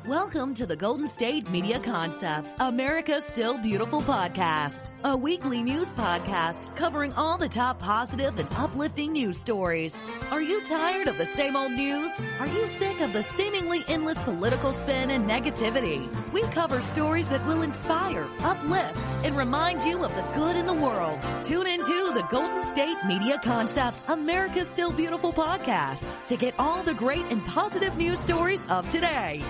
Welcome to the Golden State Media Concepts, America's Still Beautiful podcast, a weekly news podcast covering all the top positive and uplifting news stories. Are you tired of the same old news? Are you sick of the seemingly endless political spin and negativity? We cover stories that will inspire, uplift, and remind you of the good in the world. Tune into the Golden State Media Concepts, America's Still Beautiful podcast to get all the great and positive news stories of today.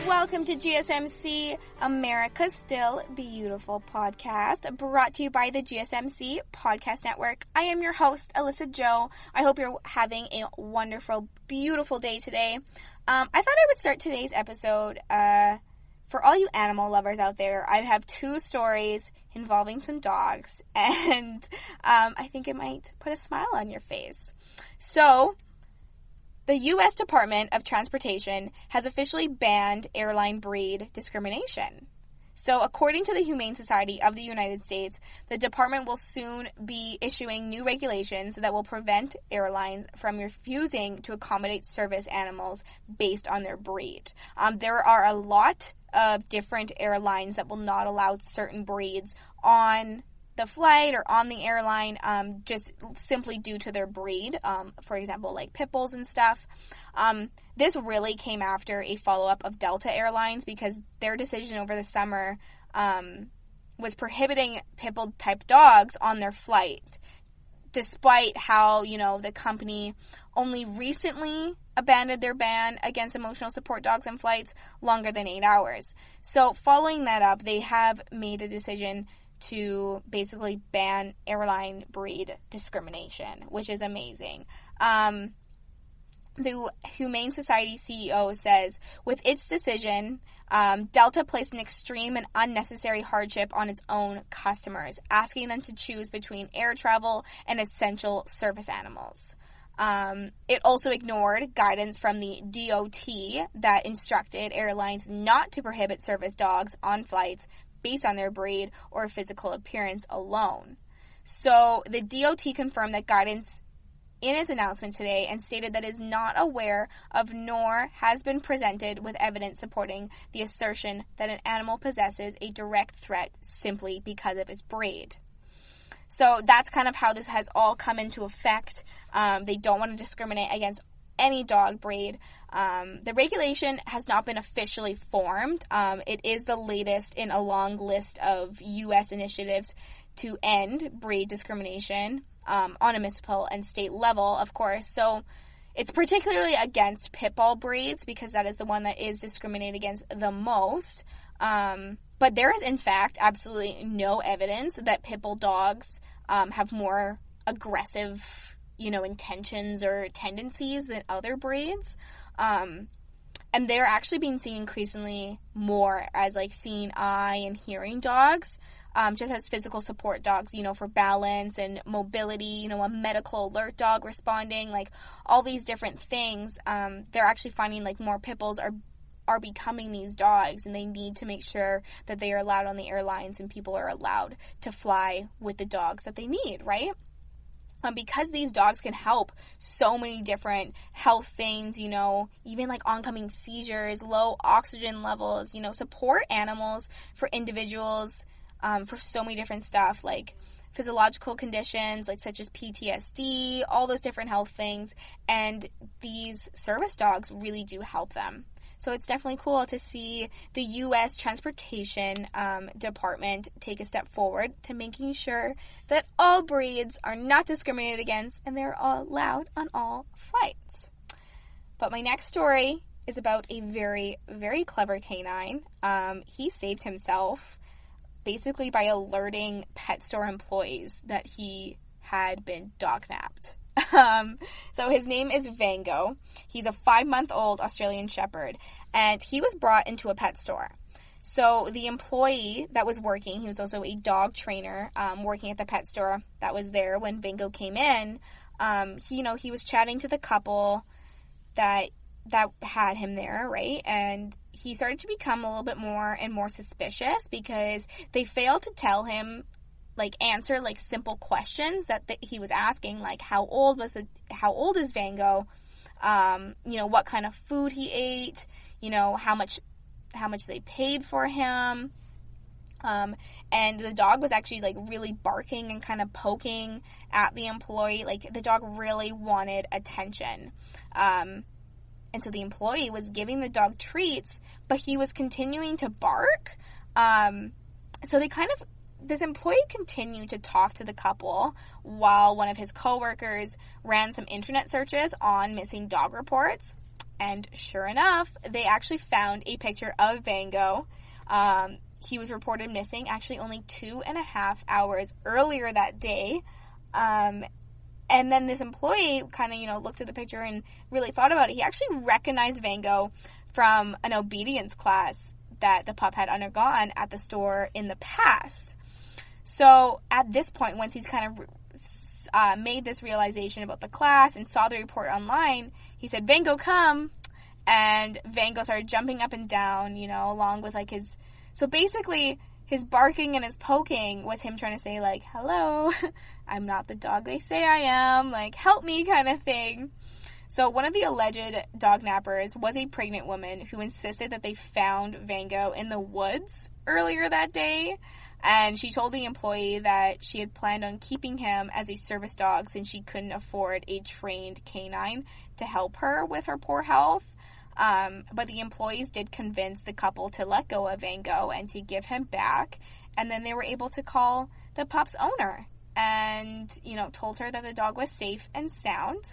Welcome to GSMC, America's Still Beautiful podcast, brought to you by the GSMC Podcast Network. I am your host, Alyssa Joe. I hope you're having a wonderful, beautiful day today. I thought I would start today's episode, for all you animal lovers out there. I have two stories involving some dogs, and I think it might put a smile on your face. So, the U.S. Department of Transportation has officially banned airline breed discrimination. So, according to the Humane Society of the United States, the department will soon be issuing new regulations that will prevent airlines from refusing to accommodate service animals based on their breed. There are a lot of different airlines that will not allow certain breeds on the flight or on the airline, just simply due to their breed, for example, like pit bulls and stuff. This really came after a follow-up of Delta Airlines because their decision over the summer was prohibiting pit bull type dogs on their flight, despite how, the company only recently abandoned their ban against emotional support dogs on flights longer than 8 hours. So following that up, they have made a decision to basically ban airline breed discrimination, which is amazing. The Humane Society CEO says, with its decision, Delta placed an extreme and unnecessary hardship on its own customers, asking them to choose between air travel and essential service animals. It also ignored guidance from the DOT that instructed airlines not to prohibit service dogs on flights based on their breed or physical appearance alone. So the DOT confirmed that guidance in its announcement today and stated that it is not aware of nor has been presented with evidence supporting the assertion that an animal possesses a direct threat simply because of its breed. So that's kind of how this has all come into effect. They don't want to discriminate against any dog breed. The regulation has not been officially formed. It is the latest in a long list of U.S. initiatives to end breed discrimination on a municipal and state level, of course. So it's particularly against pit bull breeds because that is the one that is discriminated against the most. But there is, in fact, absolutely no evidence that pit bull dogs have more aggressive intentions or tendencies than other breeds. And they're actually being seen increasingly more as seeing eye and hearing dogs, just as physical support dogs, for balance and mobility, a medical alert dog responding, all these different things. They're actually finding more pit bulls are becoming these dogs, and they need to make sure that they are allowed on the airlines and people are allowed to fly with the dogs that they need, right? Because these dogs can help so many different health things, even oncoming seizures, low oxygen levels, support animals for individuals, for so many different stuff, like physiological conditions, such as PTSD, all those different health things, and these service dogs really do help them. So it's definitely cool to see the U.S. Transportation Department take a step forward to making sure that all breeds are not discriminated against and they're all allowed on all flights. But my next story is about a very, very clever canine. He saved himself basically by alerting pet store employees that he had been dog-napped. So his name is Vango. He's a 5-month-old Australian Shepherd, and he was brought into a pet store. So the employee that was working, he was also a dog trainer, working at the pet store that was there when Vango came in. He was chatting to the couple that had him there, right? And he started to become a little bit more and more suspicious because they failed to tell him, answer simple questions that he was asking, like how old is Vango, what kind of food he ate, how much they paid for him. And the dog was actually really barking and kind of poking at the employee. The dog really wanted attention. And so the employee was giving the dog treats, but he was continuing to bark. So this employee continued to talk to the couple while one of his coworkers ran some internet searches on missing dog reports. And sure enough, they actually found a picture of Vango. He was reported missing actually only 2.5 hours earlier that day. And then this employee kind of, looked at the picture and really thought about it. He actually recognized Vango from an obedience class that the pup had undergone at the store in the past. So at this point, once he's kind of made this realization about the class and saw the report online, he said, "Vango, come." And Vango started jumping up and down, along with his... So basically, his barking and his poking was him trying to say, "Hello, I'm not the dog they say I am, help me," kind of thing. So one of the alleged dog nappers was a pregnant woman who insisted that they found Vango in the woods earlier that day. And she told the employee that she had planned on keeping him as a service dog since she couldn't afford a trained canine to help her with her poor health. But the employees did convince the couple to let go of Vango and to give him back. And then they were able to call the pup's owner and, told her that the dog was safe and sound.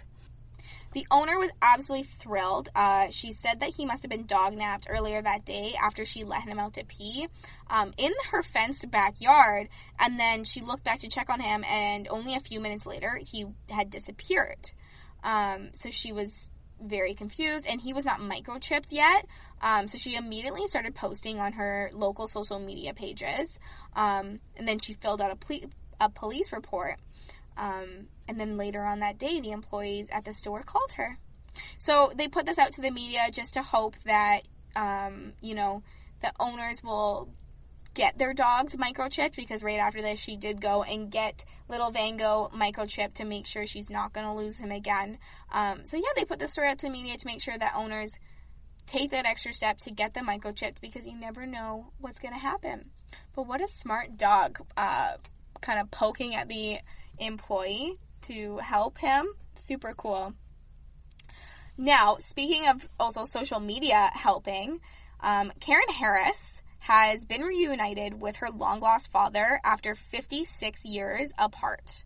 The owner was absolutely thrilled. She said that he must have been dog napped earlier that day after she let him out to pee in her fenced backyard. And then she looked back to check on him, and only a few minutes later, he had disappeared. So she was very confused, and he was not microchipped yet. So she immediately started posting on her local social media pages. And then she filled out a police report. And then later on that day, the employees at the store called her. So they put this out to the media just to hope that, the owners will get their dogs microchipped, because right after this, she did go and get little Vango microchipped to make sure she's not going to lose him again. They put the story out to the media to make sure that owners take that extra step to get them microchipped, because you never know what's going to happen. But what a smart dog, kind of poking at the employee to help him. Super cool. Now, speaking of also social media helping, Karen Harris has been reunited with her long-lost father after 56 years apart.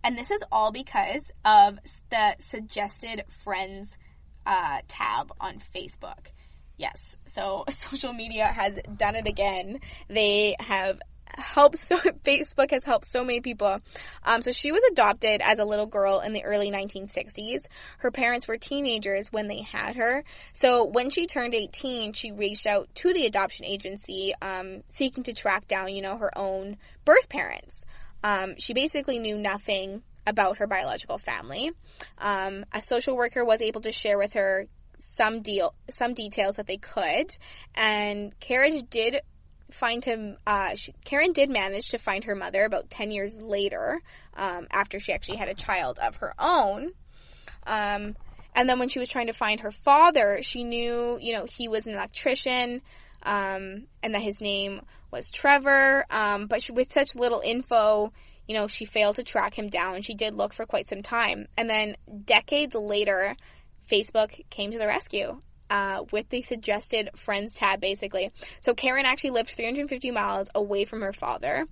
And this is all because of the suggested friends tab on Facebook. Yes, so social media has done it again. They have Facebook has helped so many people. So she was adopted as a little girl in the early 1960s. Her parents were teenagers when they had her. So when she turned 18, she reached out to the adoption agency, seeking to track down, her own birth parents. She basically knew nothing about her biological family. A social worker was able to share with her some details that they could, and Karen did manage to find her mother about 10 years later, after she actually had a child of her own. And then when she was trying to find her father, she knew, he was an electrician, and that his name was Trevor. But with such little info, she failed to track him down, and she did look for quite some time. And then decades later, Facebook came to the rescue. With the suggested friends tab, basically. So Karen actually lived 350 miles away from her father,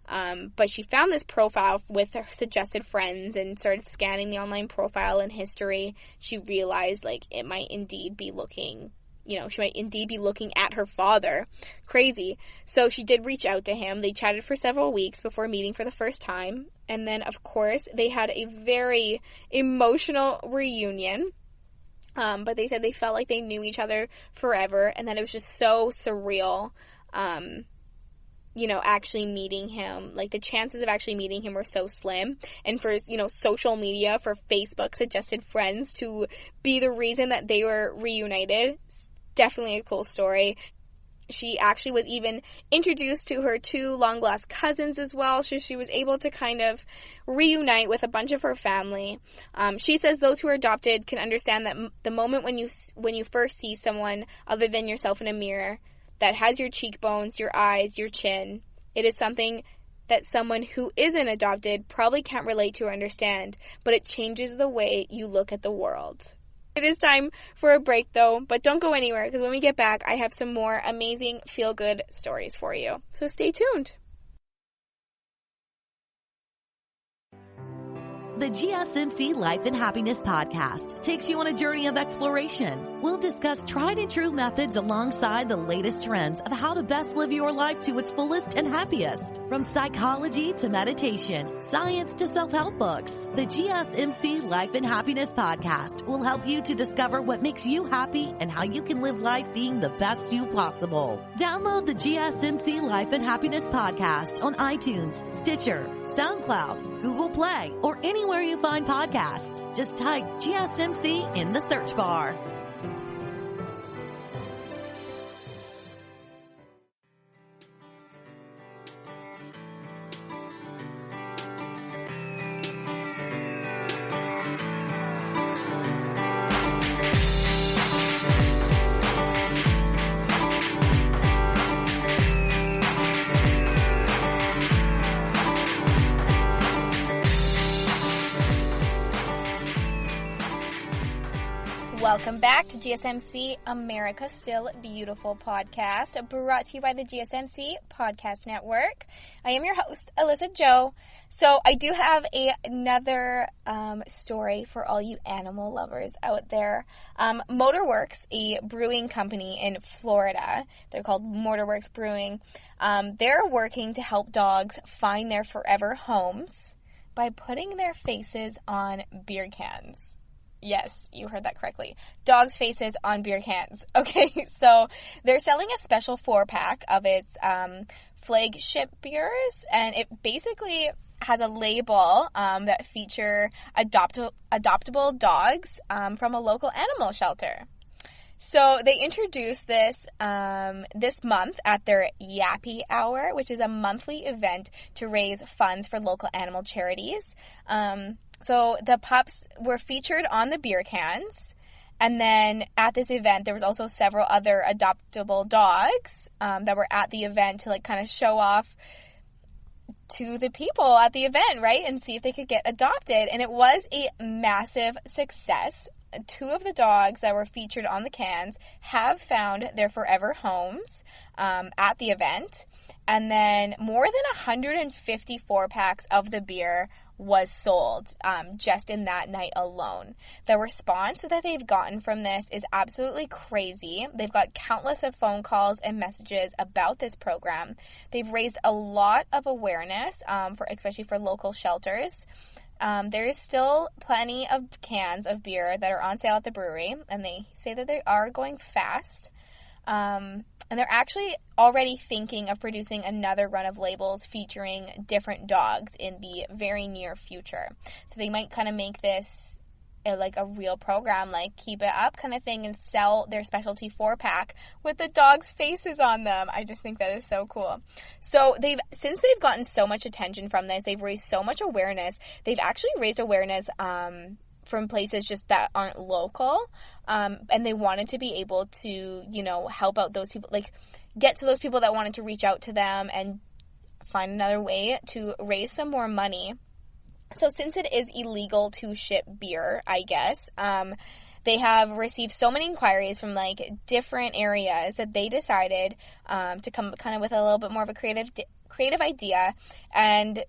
but she found this profile with her suggested friends and started scanning the online profile and history. She realized, it might indeed be looking, she might indeed be looking at her father. Crazy. So she did reach out to him. They chatted for several weeks before meeting for the first time. And then, of course, they had a very emotional reunion. But they said they felt like they knew each other forever, and that it was just so surreal, actually meeting him. Like, the chances of actually meeting him were so slim. And for, social media, for Facebook suggested friends to be the reason that they were reunited, it's definitely a cool story. She actually was even introduced to her 2 long-lost cousins as well, so she was able to kind of reunite with a bunch of her family. She says those who are adopted can understand that the moment when you first see someone other than yourself in a mirror that has your cheekbones, your eyes, your chin, it is something that someone who isn't adopted probably can't relate to or understand, but it changes the way you look at the world. It is time for a break, though, but don't go anywhere, because when we get back, I have some more amazing feel-good stories for you. So stay tuned. The GSMC Life and Happiness podcast takes you on a journey of exploration. We'll discuss tried and true methods alongside the latest trends of how to best live your life to its fullest and happiest. From psychology to meditation, science to self-help books, the GSMC Life and Happiness podcast will help you to discover what makes you happy and how you can live life being the best you possible. Download the GSMC Life and Happiness podcast on iTunes, Stitcher, SoundCloud, Google Play, or anywhere you find podcasts. Just type GSMC in the search bar. Welcome back to GSMC America Still Beautiful podcast, brought to you by the GSMC Podcast Network. I am your host, Alyssa Joe. So I do have another story for all you animal lovers out there. Motorworks, a brewing company in Florida, they're called Motorworks Brewing. They're working to help dogs find their forever homes by putting their faces on beer cans. Yes, you heard that correctly. Dogs' faces on beer cans. Okay, so they're selling a special 4-pack of its flagship beers, and it basically has a label that feature adoptable dogs from a local animal shelter. So they introduced this this month at their Yappy Hour, which is a monthly event to raise funds for local animal charities. So the pups were featured on the beer cans, and then at this event there was also several other adoptable dogs that were at the event to kind of show off to the people at the event, right, and see if they could get adopted. And it was a massive success. 2 of the dogs that were featured on the cans have found their forever homes at the event, and then more than 154 packs of the beer was sold just in that night alone. The response that they've gotten from this is absolutely crazy. They've got countless of phone calls and messages about this program. They've raised a lot of awareness, especially for local shelters. There is still plenty of cans of beer that are on sale at the brewery, and they say that they are going fast. And they're actually already thinking of producing another run of labels featuring different dogs in the very near future. So they might kind of make this a real program, like keep it up kind of thing, and sell their specialty 4-pack with the dogs' faces on them. I just think that is so cool. So since they've gotten so much attention from this, they've raised so much awareness. They've actually raised awareness from places just that aren't local, and they wanted to be able to, help out those people, get to those people that wanted to reach out to them and find another way to raise some more money. So since it is illegal to ship beer, I guess, they have received so many inquiries from different areas that they decided to come kind of with a little bit more of a creative idea, and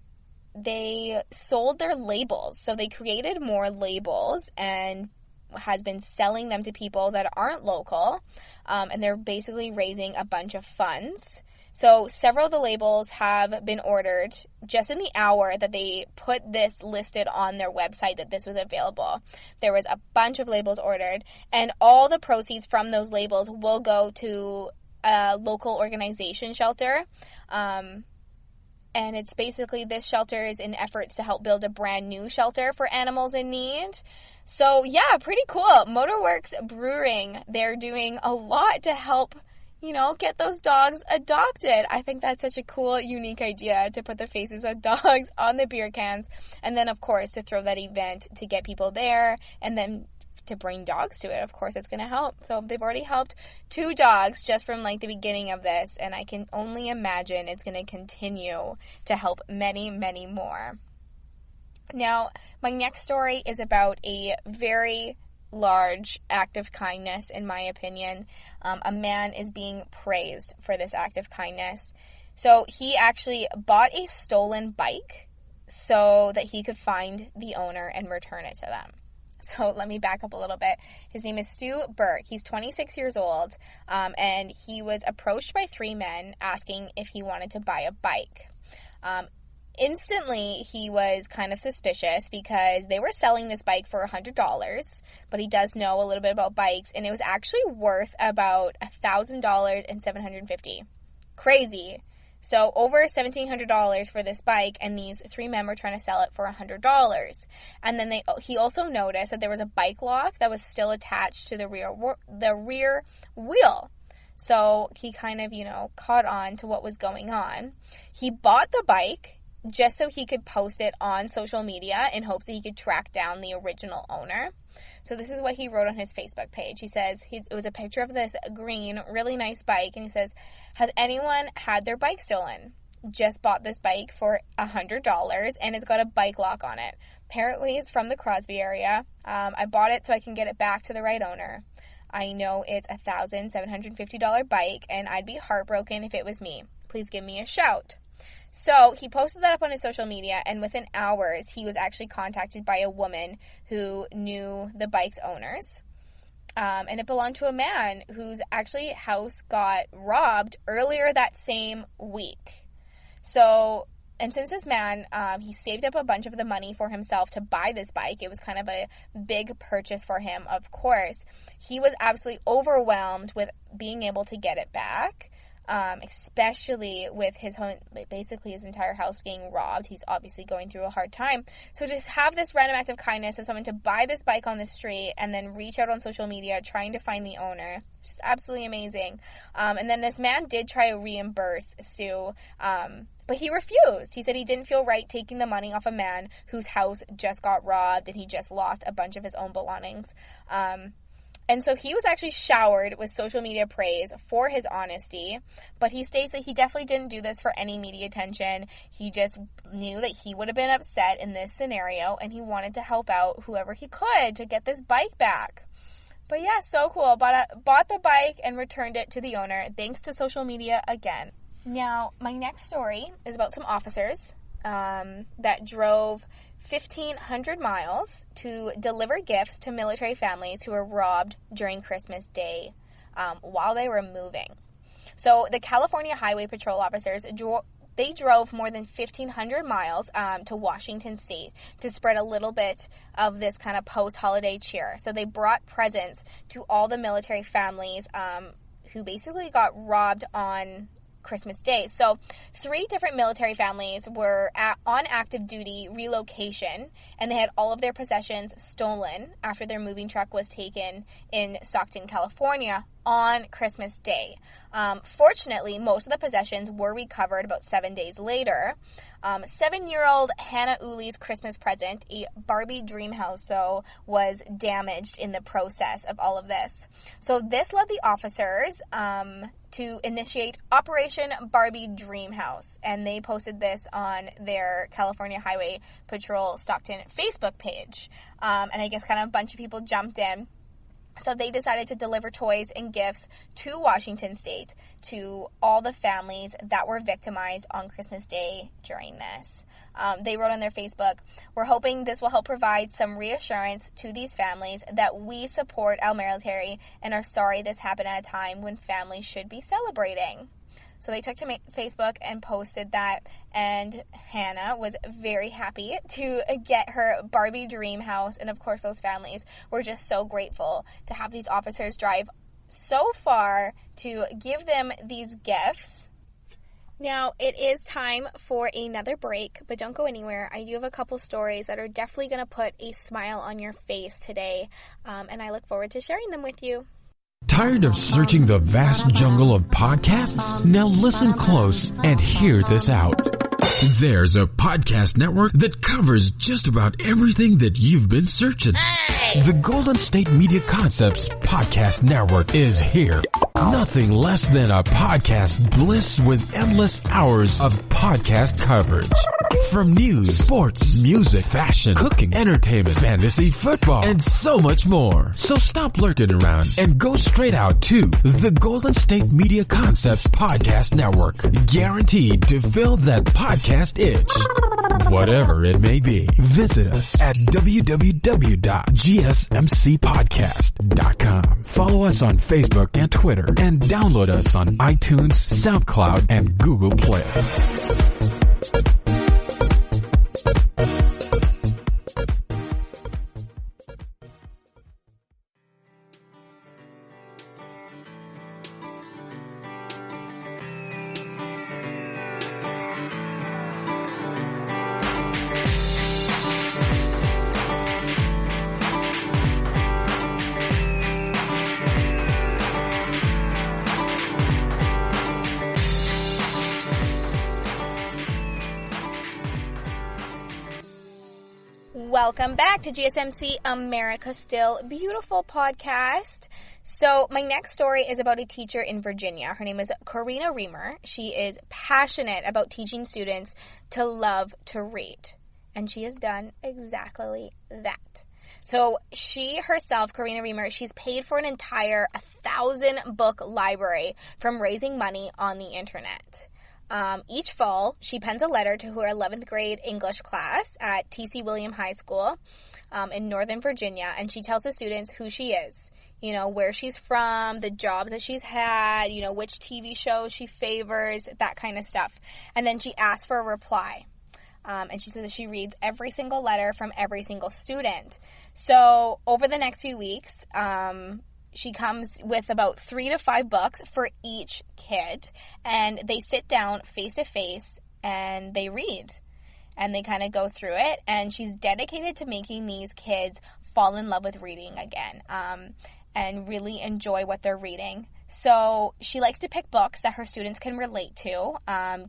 they sold their labels. So they created more labels and has been selling them to people that aren't local, and they're basically raising a bunch of funds So several of the labels have been ordered just in the hour that they put this listed on their website that this was available. There was a bunch of labels ordered, and all the proceeds from those labels will go to a local organization shelter. And it's basically, this shelter is in efforts to help build a brand new shelter for animals in need. So yeah, pretty cool. Motorworks Brewing, they're doing a lot to help, get those dogs adopted. I think that's such a cool, unique idea to put the faces of dogs on the beer cans. And then, of course, to throw that event to get people there and then to bring dogs to it. Of course, it's going to help. So they've already helped 2 dogs just from the beginning of this. And I can only imagine it's going to continue to help many, many more. Now, my next story is about a very large act of kindness, in my opinion. A man is being praised for this act of kindness. So he actually bought a stolen bike so that he could find the owner and return it to them. So let me back up a little bit. His name is Stu Burke. He's 26 years old, and he was approached by 3 men asking if he wanted to buy a bike. Instantly, he was kind of suspicious because they were selling this bike for $100, but he does know a little bit about bikes, and it was actually worth about $1,000 and $750. Crazy. So over $1,700 for this bike, and these 3 men were trying to sell it for $100. And then he also noticed that there was a bike lock that was still attached to the rear wheel. So he kind of, caught on to what was going on. He bought the bike just so he could post it on social media in hopes that he could track down the original owner. So this is what he wrote on his Facebook page. He says, it was a picture of this green, really nice bike, and he says, "Has anyone had their bike stolen? Just bought this bike for $100, and it's got a bike lock on it. Apparently, it's from the Crosby area. I bought it so I can get it back to the right owner. I know it's a $1,750 bike, and I'd be heartbroken if it was me. Please give me a shout." So he posted that up on his social media, and within hours, he was actually contacted by a woman who knew the bike's owners. And it belonged to a man whose actually house got robbed earlier that same week. So, and since this man, he saved up a bunch of the money for himself to buy this bike, it was kind of a big purchase for him, of course. He was absolutely overwhelmed with being able to get it back. Especially with his entire house being robbed. He's obviously going through a hard time. So just have this random act of kindness of someone to buy this bike on the street and then reach out on social media trying to find the owner. It's just absolutely amazing. And then this man did try to reimburse Stu, but he refused. He said he didn't feel right taking the money off a man whose house just got robbed and he just lost a bunch of his own belongings. And so he was actually showered with social media praise for his honesty, but he states that he definitely didn't do this for any media attention. He just knew that he would have been upset in this scenario, and he wanted to help out whoever he could to get this bike back. But yeah, so cool. Bought the bike and returned it to the owner, thanks to social media again. Now, my next story is about some officers that drove 1,500 miles to deliver gifts to military families who were robbed during Christmas Day while they were moving. So the California Highway Patrol officers, they drove more than 1,500 miles to Washington State to spread a little bit of this kind of post-holiday cheer. So they brought presents to all the military families who basically got robbed on Christmas Day. So 3 different military families were on active duty relocation, and they had all of their possessions stolen after their moving truck was taken in Stockton, California on Christmas Day. Fortunately, most of the possessions were recovered about 7 days later. 7-year-old Hannah Uli's Christmas present, a Barbie dream house, though, was damaged in the process of all of this. So this led the officers to initiate Operation Barbie Dream House, and they posted this on their California Highway Patrol Stockton Facebook page. And I guess kind of a bunch of people jumped in. So they decided to deliver toys and gifts to Washington State to all the families that were victimized on Christmas Day during this. They wrote on their Facebook, "We're hoping this will help provide some reassurance to these families that we support our military and are sorry this happened at a time when families should be celebrating." So they took to Facebook and posted that, and Hannah was very happy to get her Barbie dream house, and of course those families were just so grateful to have these officers drive so far to give them these gifts. Now, it is time for another break, but don't go anywhere. I do have a couple stories that are definitely going to put a smile on your face today, and I look forward to sharing them with you. Tired of searching the vast jungle of podcasts? Now listen close and hear this out. There's a podcast network that covers just about everything that you've been searching. Hey! The Golden State Media Concepts Podcast Network is here. Nothing less than a podcast bliss with endless hours of podcast coverage. From news, sports, music, fashion, cooking, entertainment, fantasy, football, and so much more. So stop lurking around and go straight out to the Golden State Media Concepts Podcast Network. Guaranteed to fill that podcast itch. Whatever it may be. Visit us at www.gsmcpodcast.com. Follow us on Facebook and Twitter, and download us on iTunes, SoundCloud, and Google Play. Welcome back to GSMC America Still Beautiful podcast. So my next story is about a teacher in Virginia. Her name is Karina Reamer. She is passionate about teaching students to love to read. And she has done exactly that. So she herself, Karina Reamer, she's paid for an entire 1,000-book library from raising money on the internet. Each fall, she pens a letter to her 11th grade English class at T.C. William High School in Northern Virginia, and she tells the students who she is, you know, where she's from, the jobs that she's had, you know, which TV shows she favors, that kind of stuff. And then she asks for a reply. And she says that she reads every single letter from every single student. So over the next few weeks, she comes with about 3 to 5 books for each kid, and they sit down face to face and they read, and they kind of go through it. And she's dedicated to making these kids fall in love with reading again, and really enjoy what they're reading. So she likes to pick books that her students can relate to,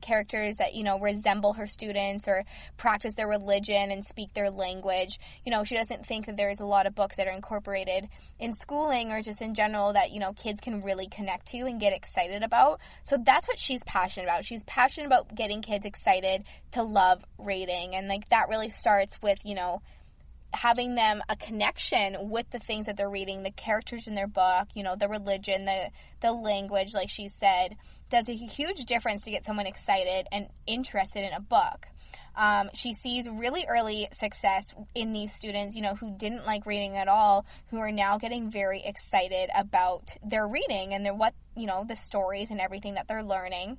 characters that, you know, resemble her students or practice their religion and speak their language. You know, she doesn't think that there's a lot of books that are incorporated in schooling or just in general that, you know, kids can really connect to and get excited about. So that's what she's passionate about. She's passionate about getting kids excited to love reading. And, like, that really starts with, you know, having them a connection with the things that they're reading, the characters in their book, you know, the religion, the language, like she said, does a huge difference to get someone excited and interested in a book. She sees really early success in these students, you know, who didn't like reading at all, who are now getting very excited about their reading and the stories and everything that they're learning.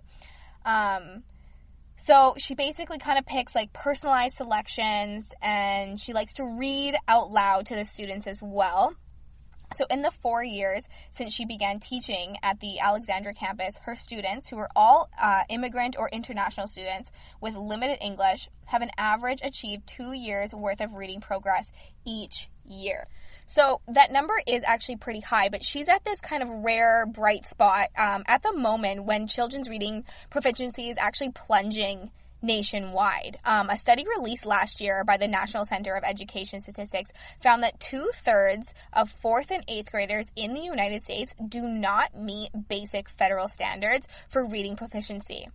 So she basically kind of picks like personalized selections, and she likes to read out loud to the students as well. So in the 4 years since she began teaching at the Alexandria campus, her students, who are all immigrant or international students with limited English, have an average achieved 2 years worth of reading progress each year. So that number is actually pretty high, but she's at this kind of rare, bright spot at the moment when children's reading proficiency is actually plunging nationwide. A study released last year by the National Center of Education Statistics found that 2/3 of 4th and 8th graders in the United States do not meet basic federal standards for reading proficiency,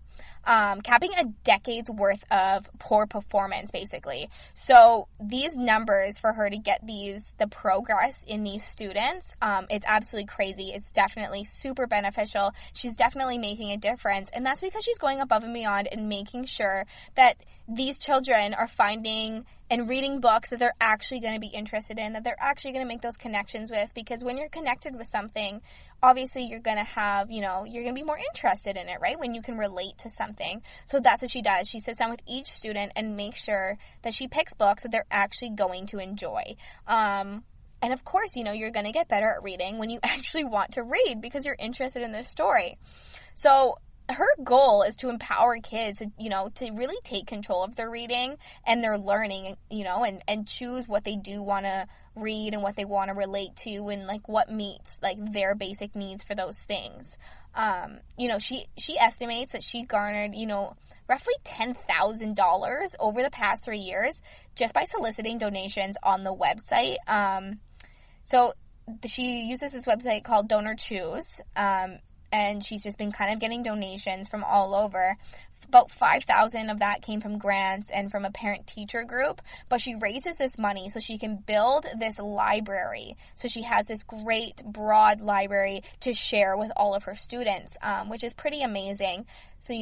capping a decade's worth of poor performance, basically. So these numbers for her to get the progress in these students, it's absolutely crazy. It's definitely super beneficial. She's definitely making a difference, and that's because she's going above and beyond and making sure that these children are finding and reading books that they're actually going to be interested in, that they're actually going to make those connections with, because when you're connected with something, obviously you're going to have, you're going to be more interested in it, right? When you can relate to something. So that's what she does. She sits down with each student and makes sure that she picks books that they're actually going to enjoy. And of course, you're going to get better at reading when you actually want to read because you're interested in this story. So her goal is to empower kids, to really take control of their reading and their learning, and choose what they do want to read and what they want to relate to, and like what meets like their basic needs for those things. She estimates that she garnered, roughly $10,000 over the past 3 years just by soliciting donations on the website. So she uses this website called Donor Choose, and she's just been kind of getting donations from all over. About 5,000 of that came from grants and from a parent-teacher group, but she raises this money so she can build this library. So she has this great, broad library to share with all of her students, which is pretty amazing. So,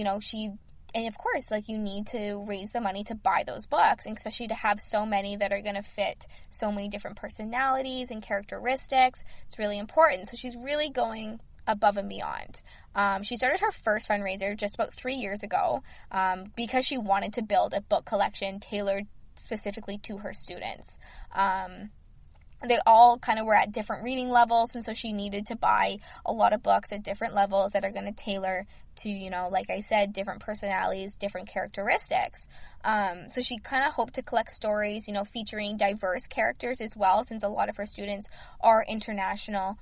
and of course, you need to raise the money to buy those books, and especially to have so many that are going to fit so many different personalities and characteristics. It's really important. So she's really going above and beyond. She started her first fundraiser just about 3 years ago because she wanted to build a book collection tailored specifically to her students. They all kind of were at different reading levels, and so she needed to buy a lot of books at different levels that are going to tailor to, like I said, different personalities, different characteristics. So she kind of hoped to collect stories, featuring diverse characters as well, since a lot of her students are international.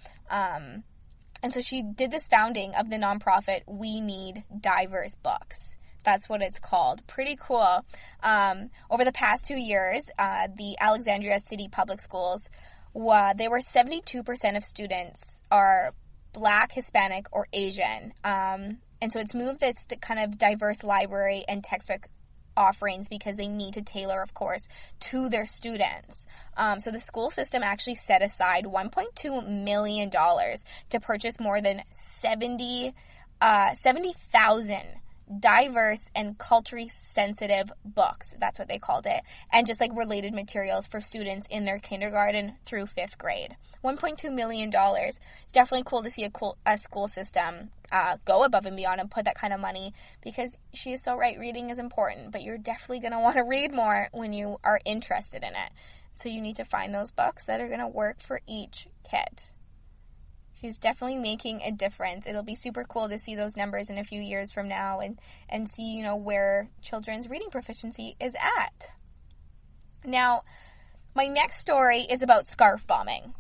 And so she did this founding of the nonprofit We Need Diverse Books. That's what it's called. Pretty cool. Over the past 2 years, the Alexandria City Public Schools, they were 72% of students are Black, Hispanic, or Asian. And so it's moved this kind of diverse library and textbook offerings because they need to tailor, of course, to their students. So the school system actually set aside $1.2 million to purchase more than 70,000 diverse and culturally sensitive books. That's what they called it. And just related materials for students in their kindergarten through 5th grade. $1.2 million. It's definitely cool to see a school system go above and beyond and put that kind of money, because she is so right, reading is important, but you're definitely going to want to read more when you are interested in it. So you need to find those books that are going to work for each kid. She's definitely making a difference. It'll be super cool to see those numbers in a few years from now and see, where children's reading proficiency is at. Now, my next story is about scarf bombing.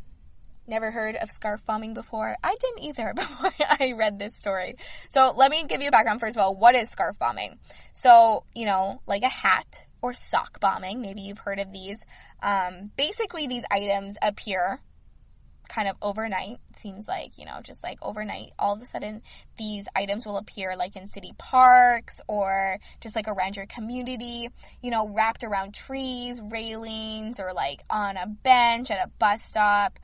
Never heard of scarf bombing before. I didn't either before I read this story. So let me give you a background first of all. What is scarf bombing? So, like a hat or sock bombing. Maybe you've heard of these. Basically, these items appear kind of overnight. Seems like, just overnight, all of a sudden these items will appear in city parks or just around your community, wrapped around trees, railings, or on a bench at a bus stop.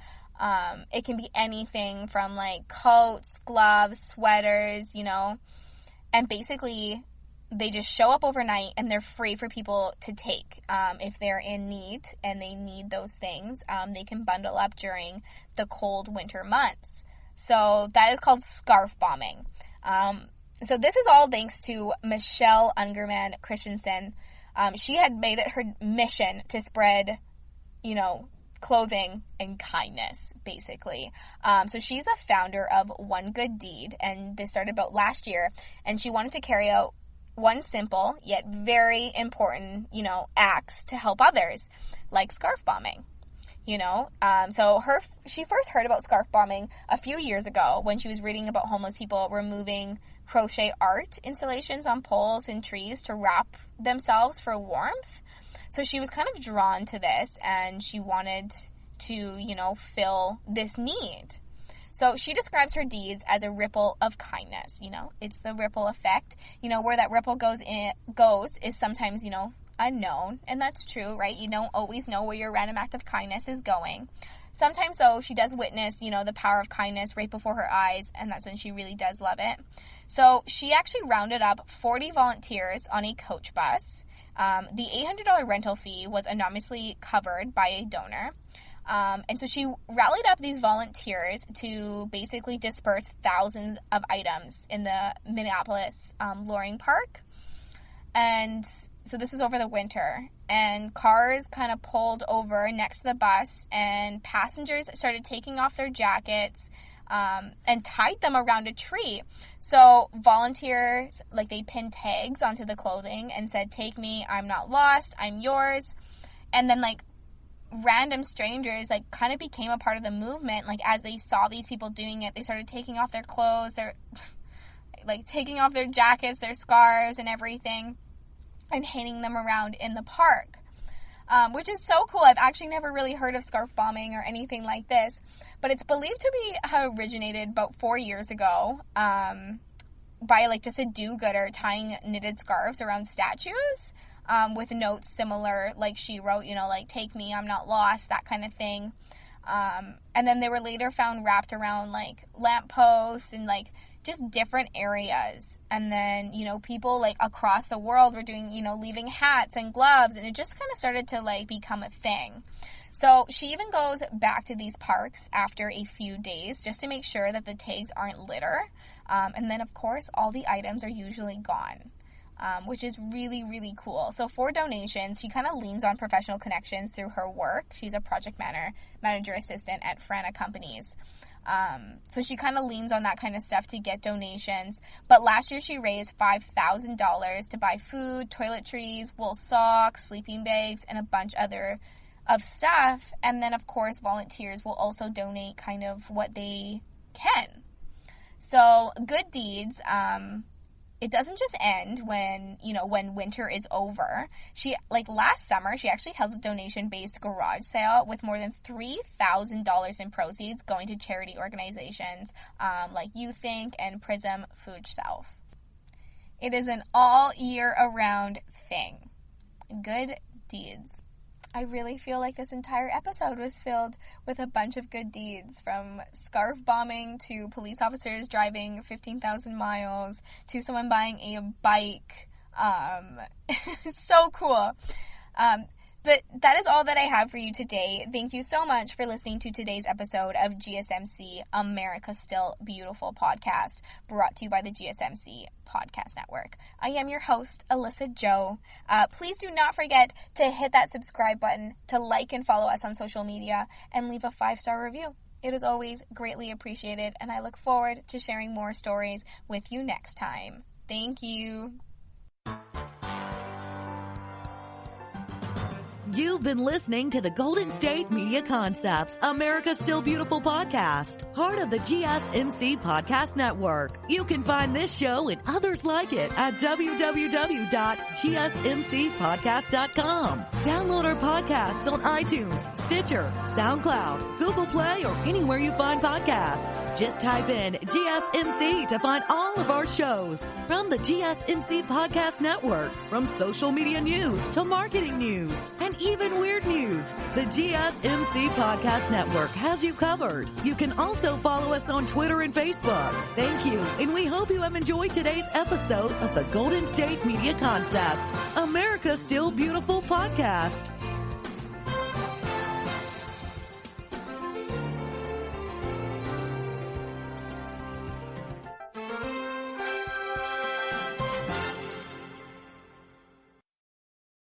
It can be anything from coats, gloves, sweaters, and basically they just show up overnight and they're free for people to take. If they're in need and they need those things, they can bundle up during the cold winter months. So that is called scarf bombing. So this is all thanks to Michelle Ungerman Christensen. She had made it her mission to spread, clothing and kindness, basically. So she's the founder of One Good Deed, and this started about last year, and she wanted to carry out one simple yet very important, acts to help others, like scarf bombing. So she first heard about scarf bombing a few years ago when she was reading about homeless people removing crochet art installations on poles and trees to wrap themselves for warmth. So she was kind of drawn to this, and she wanted to, fill this need. So she describes her deeds as a ripple of kindness. It's the ripple effect. Where that ripple goes is sometimes, unknown. And that's true, right? You don't always know where your random act of kindness is going. Sometimes, though, she does witness, the power of kindness right before her eyes, and that's when she really does love it. So she actually rounded up 40 volunteers on a coach bus. The $800 rental fee was anonymously covered by a donor. And so she rallied up these volunteers to basically disperse thousands of items in the Minneapolis Loring Park. And so this is over the winter. And cars kind of pulled over next to the bus, and passengers started taking off their jackets and tied them around a tree. So volunteers, like, they pinned tags onto the clothing and said, "Take me, I'm not lost, I'm yours." And then, like, random strangers, like, kind of became a part of the movement. Like, as they saw these people doing it, they started taking off their clothes, like, taking off their jackets, their scarves, and everything, and hanging them around in the park, which is so cool. I've actually never really heard of scarf bombing or anything like this, but it's believed to have originated about 4 years ago by, like, just a do-gooder tying knitted scarves around statues with notes similar, like she wrote, you know, like, "Take me, I'm not lost," that kind of thing. And then they were later found wrapped around, like, lampposts and, like, just different areas. And then, you know, people, like, across the world were doing, you know, leaving hats and gloves, and it just kind of started to, like, become a thing. So she even goes back to these parks after a few days just to make sure that the tags aren't litter. And then, of course, all the items are usually gone. Which is really, really cool. So for donations, she kind of leans on professional connections through her work. She's a project manager assistant at Frana Companies. So she kind of leans on that kind of stuff to get donations. But last year she raised $5,000 to buy food, toiletries, wool socks, sleeping bags, and a bunch of stuff. And then, of course, volunteers will also donate kind of what they can. So good deeds, it doesn't just end when winter is over. She, like, last summer, she actually held a donation-based garage sale with more than $3,000 in proceeds going to charity organizations like You Think and Prism Food Shelf. It is an all-year-around thing. Good deeds. I really feel like this entire episode was filled with a bunch of good deeds, from scarf bombing to police officers driving 15,000 miles to someone buying a bike. So cool. But that is all that I have for you today. Thank you so much for listening to today's episode of GSMC, America Still Beautiful podcast, brought to you by the GSMC Podcast Network. I am your host, Alyssa Joe. Please do not forget to hit that subscribe button, to like and follow us on social media, and leave a 5-star review. It is always greatly appreciated, and I look forward to sharing more stories with you next time. Thank you. You've been listening to the Golden State Media Concepts, America Still Beautiful podcast, part of the GSMC Podcast Network. You can find this show and others like it at www.gsmcpodcast.com. Download our podcasts on iTunes, Stitcher, SoundCloud, Google Play, or anywhere you find podcasts. Just type in GSMC to find all of our shows. From the GSMC Podcast Network, from social media news to marketing news, and even weird news, the GSMC Podcast Network has you covered. You can also follow us on Twitter and Facebook. Thank you, and we hope you have enjoyed today's episode of the Golden State Media Concepts, America Still Beautiful podcast.